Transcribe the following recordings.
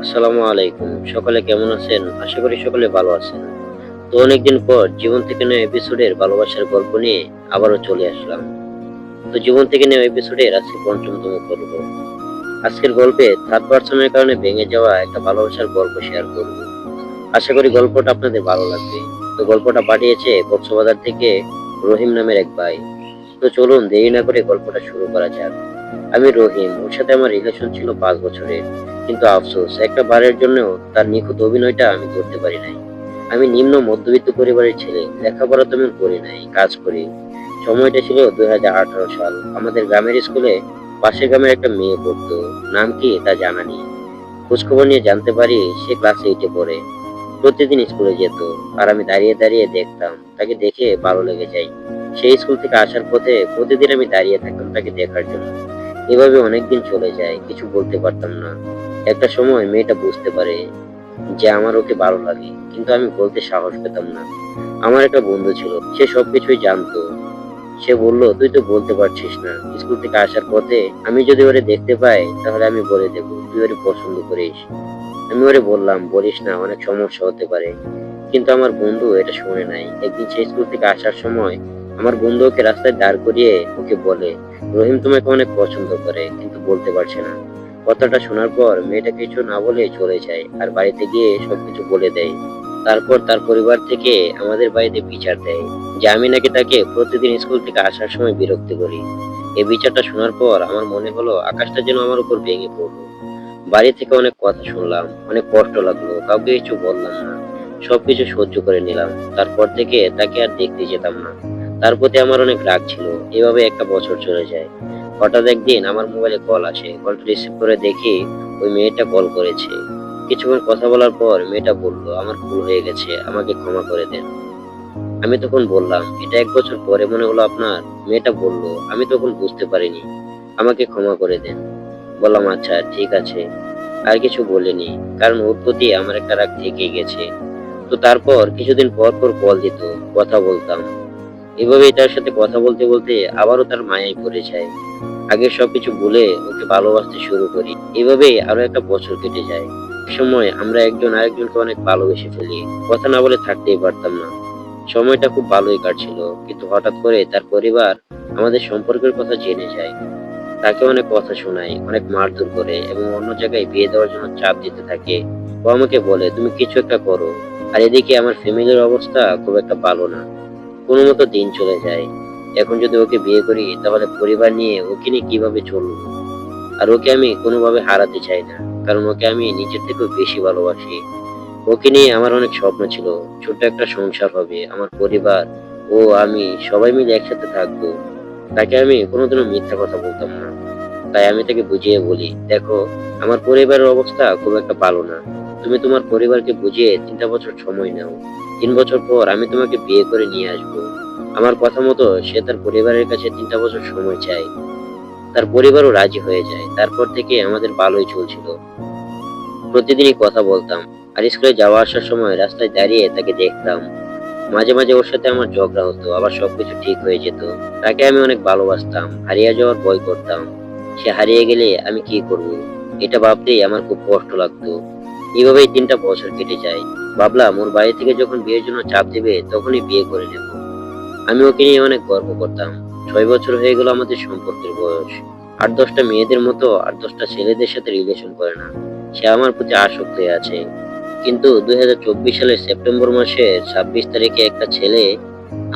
আসসালামু আলাইকুম। সকালে কেমন আছেন? আশা করি সকলে ভালো আছেন। তো অনেকদিন পর জীবন থেকে নেওয়া এপিসোডের ভালোবাসার গল্প নিয়ে আবারও চলে আসলাম। তো জীবন থেকে নেওয়া এপিসোডের আজকে ৫ম পর্ব। আজকের গল্পে থার্ড পারসনের কারণে ভেঙে যাওয়া একটা ভালোবাসার গল্প শেয়ার করব। আশা করি গল্পটা আপনাদের ভালো লাগবে। তো গল্পটা পাঠিয়েছে কক্সবাজার থেকে রহিম নামের এক ভাই। তো চলুন দেরি না করে গল্পটা শুরু করা যাক। আমি রহিম, ওর সাথে আমার রিলেশন ছিল ৫ বছরের। কিন্তু আফসোস, একটা বারের জন্যও তার নিখুঁত অভিনয়টা আমি ধরতে পারি নাই। আমি নিম্ন মধ্যবিত্ত পরিবারের ছেলে, লেখাপড়া তেমন করি নাই, কাজ করি। সময়টা ছিল ২০১৮ সাল। আমাদের গ্রামের স্কুলে পাশের গ্রামের একটা মেয়ে পড়তো। নাম কি তা জানা নেই। খোঁজখবর নিয়ে জানতে পারি সে ক্লাস 8-এ পড়ে। প্রতিদিন স্কুলে যেত, আর আমি দাঁড়িয়ে দাঁড়িয়ে দেখতাম। তাকে দেখে ভালো লেগে যায়। সেই স্কুল থেকে আসার পথে প্রতিদিন আমি দাঁড়িয়ে থাকতাম তাকে দেখার জন্য। এভাবে অনেকদিন চলে যায়, কিছু বলতে পারতাম না। একটা সময় মেয়েটা বুঝতে পারে যে আমার ওকে ভালো লাগে, কিন্তু আমি বলতে সাহস পেতাম না। আমার একটা বন্ধু ছিল, সে সবকিছুই জানতো। সে বলল, তুই তো বলতে পারছিস না। স্কুল থেকে আসার পথে আমি যদি ওরে দেখতে পাই তাহলে আমি বলে দেবো তুই ওরে পছন্দ করিস। আমি ওরে বললাম, বলিস না, অনেক সমস্যা হতে পারে। কিন্তু আমার বন্ধু এটা শুনে নাই। একদিন সে স্কুল থেকে আসার সময় আমার বন্ধু ওকে রাস্তায় দাঁড় করিয়ে ওকে বলে, রহিম তোমাকে অনেক পছন্দ করে, কিন্তু বলতে পারছে না। কথাটা শোনার পর মেয়েটা কিছু না বলে চলে যায়, আর বাড়িতে গিয়ে সবকিছু বলে দেয়। তারপর তার পরিবার থেকে আমাদের বাড়িতে বিচার দেয় যে আমি নাকি তাকে প্রতিদিন স্কুল থেকে আসার সময় বিরক্তি করি। এই বিচারটা শোনার পর আমার মনে হলো আকাশটা যেন আমার উপর ভেঙে পড়লো। বাড়ি থেকে অনেক কথা শুনলাম, অনেক কষ্ট লাগলো, কাউকে কিছু বললাম না। সবকিছু সহ্য করে নিলাম। তারপর থেকে তাকে আর দেখতে যেতাম না। তার প্রতি আমার অনেক রাগ ছিল। এভাবে একটা বছর চলে যায়। হঠাৎ একদিন আমার মোবাইলে কল আসে। কলটা রিসিভ করে দেখি ওই মেয়েটা কল করেছে। কিছুক্ষণ কথা বলার পর মেয়েটা বলল, আমার ভুল হয়ে গেছে, আমাকে ক্ষমা করে দেন। আমি তখন বললাম, এটা ১ বছর পরে মনে হলো আপনার? মেয়েটা বলল, আমি তখন বুঝতে পারিনি, আমাকে ক্ষমা করে দেন। বললাম, আচ্ছা ঠিক আছে। আর কিছু বলিনি, কারণ ওর প্রতি আমার একটা রাগ থেকেই গেছে। তো তারপর কিছুদিন পর পর কল দিত, কথা বলতাম। এভাবেই তার সাথে কথা বলতে বলতে আবারও তার মায়ায় পড়ে যায়। আগের সবকিছু ভুলে ওকে ভালোবাসতে শুরু করি। এভাবেই আরো একটা বছর কেটে যায়। এক সময় আমরা একজন আরেকজনকে অনেক ভালোবেসে ফেলি। কথা না বলে থাকতেই পারতাম না। সময়টা খুব ভালোই কাটছিল, কিন্তু হঠাৎ করে তার পরিবার আমাদের সম্পর্কের কথা জেনে যায়। তাকে অনেক কথা শোনায়, অনেক মারধর করে এবং অন্য জায়গায় বিয়ে দেওয়ার জন্য চাপ দিতে থাকে। ও আমাকে বলে, তুমি কিছু একটা করো। আর এদিকে আমার ফ্যামিলির অবস্থা খুব একটা ভালো না। কোনো মতো দিন চলে যায়। এখন যদি ওকে বিয়ে করি তাহলে পরিবার নিয়ে ওকে নিয়ে কিভাবে চলবো? আর ওকে আমি কোনোভাবে হারাতে চাই না, কারণ ওকে আমি নিজের থেকেও বেশি ভালোবাসি। ওকে নিয়ে আমার অনেক স্বপ্ন ছিল। ছোট্ট একটা সংসার হবে, আমার পরিবার ও আমি সবাই মিলে একসাথে থাকবো। তাকে আমি কোনোদিনও মিথ্যা কথা বলতাম না। তাই আমি তাকে বুঝিয়ে বলি, দেখো, আমার পরিবারের অবস্থা খুব একটা ভালো না। তুমি তোমার পরিবারকে বুঝিয়ে ৩টা বছর সময় নাও। ৩ বছর পর আমি তোমাকে বিয়ে করে নিয়ে আসবো। আমার কথা মতো সে তার পরিবারের কাছে ৩টা বছর সময় চায়। তার পরিবারও রাজি হয়ে যায়। তারপর থেকে আমাদের ভালোই চলছিল। প্রতিদিনই কথা বলতাম। আর স্কুলে যাওয়া আসার সময় রাস্তায় দাঁড়িয়ে তাকে দেখতাম। মাঝে মাঝে ওর সাথে আমার ঝগড়া হতো, আবার সবকিছু ঠিক হয়ে যেত। তাকে আমি অনেক ভালোবাসতাম, হারিয়ে যাওয়ার ভয় করতাম। সে হারিয়ে গেলে আমি কি করব, এটা ভাবতেই আমার খুব কষ্ট লাগতো। এভাবেই ৩টা বছর কেটে যায়। ভাবলাম ওর বাড়ি থেকে যখন বিয়ের জন্য চাপ দেবে তখনই বিয়ে করে নেব। আমি ওকে নিয়ে অনেক গর্ব করতাম। ৬ বছর হয়ে গেল আমাদের সম্পর্কের বয়স। ৮-১০টা মেয়েদের মতো ৮-১০টা ছেলেদের সাথে রিলেশন করে না। সে আমার প্রতি আসক্ত হয়ে আছে। কিন্তু ২০২৪ সালের সেপ্টেম্বর মাসের ২৬ তারিখে একটা ছেলে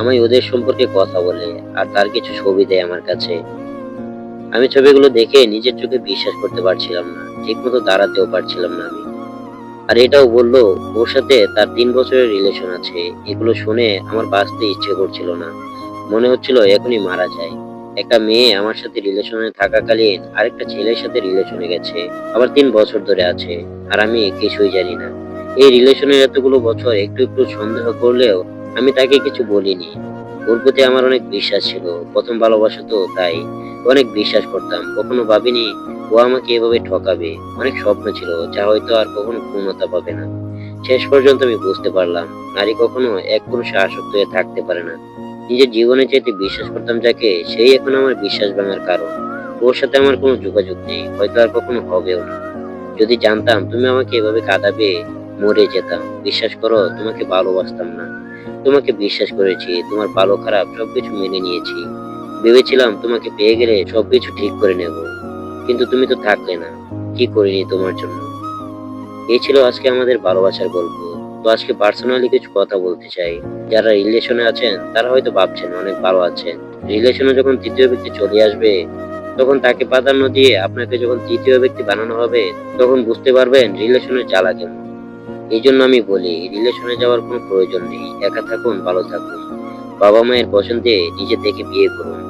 আমায় ওদের সম্পর্কে কথা বলে, আর তার কিছু ছবি দেয় আমার কাছে। আমি ছবিগুলো দেখে নিজের চোখে বিশ্বাস করতে পারছিলাম না। ঠিকমতো দাঁড়াতেও পারছিলাম না আমি। আর এটাও বলল ওর সাথে তার ৩ বছরের রিলেশন আছে। এগুলো শুনে আমার বাঁচতে ইচ্ছে করছিল না। মনে হচ্ছিল এখনই মারা যায়। একটা মেয়ে আমার সাথে রিলেশনে থাকাকালীন আরেকটা ছেলের সাথে রিলেশনে গেছে, আবার ৩ বছর ধরে আছে, আর আমি কিছুই জানি না। এই রিলেশনের এতগুলো বছর একটু একটু সন্দেহ করলেও আমি তাকে কিছু বলিনি। ওর প্রতি আমার অনেক বিশ্বাস ছিল। প্রথম ভালোবাসা তো, তাই অনেক বিশ্বাস করতাম। কখনো ভাবিনি ও আমাকে এভাবে ঠকাবে। অনেক স্বপ্ন ছিল যা হয়তো আর কখনো পূর্ণতা পাবে না। শেষ পর্যন্ত আমি বুঝতে পারলাম, নারী কখনো এক পুরুষে আসক্ত হয়ে থাকতে পারে না। নিজের জীবনে চাইতে বিশ্বাস করতাম যাকে, সেই এখন আমার বিশ্বাস ভাঙার কারণ। ওর সাথে আমার কোনো যোগাযোগ নেই, হয়তো আর কখনো হবেও না। যদি জানতাম তুমি আমাকে এভাবে কাঁদাবে, মরে যেতাম। বিশ্বাস করো, তোমাকে ভালোবাসতাম না। তোমাকে বিশ্বাস করেছি, তোমার ভালো খারাপ সবকিছু মেনে নিয়েছি। ভেবেছিলাম তোমাকে পেয়ে গেলে সবকিছু ঠিক করে নেব, কিন্তু তুমি তো থাকলে না। কি করিনি তোমার জন্য। এই ছিল আজকে আমাদের ভালোবাসার গল্প। তো আজকে পার্সোনালি কিছু কথা বলতে চাই। যারা রিলেশনে আছেন তারা হয়তো ভাবছেন অনেক ভালো আছেন। রিলেশনে যখন তৃতীয় ব্যক্তি চলে আসবে, তখন তাকে প্রাধান্য দিয়ে আপনাকে যখন তৃতীয় ব্যক্তি বানানো হবে, তখন বুঝতে পারবেন রিলেশনের জ্বালা কেমন। এই জন্য আমি বলি, রিলেশনে যাওয়ার কোনো প্রয়োজন নেই। একা থাকুন, ভালো থাকুন। বাবা মায়ের পছন্দে নিজে থেকে বিয়ে করুন।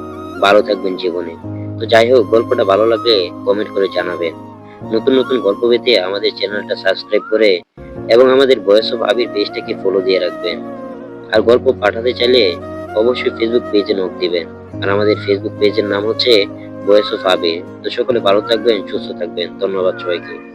ভালো থাকবেন জীবনে। তো যাই হোক, গল্পটা ভালো লাগলে কমেন্ট করে জানাবেন। নতুন নতুন গল্প পেতে আমাদের চ্যানেলটা সাবস্ক্রাইব করে এবং আমাদের ভয়েস অফ আবির পেজটাকে ফলো দিয়ে রাখবেন। আর গল্প পাঠাতে চাইলে অবশ্যই ফেসবুক পেজে নক দিবেন। আর আমাদের ফেসবুক পেজের নাম হচ্ছে ভয়েস অফ আবির। তো সকলে ভালো থাকবেন, সুস্থ থাকবেন। ধন্যবাদ সবাইকে।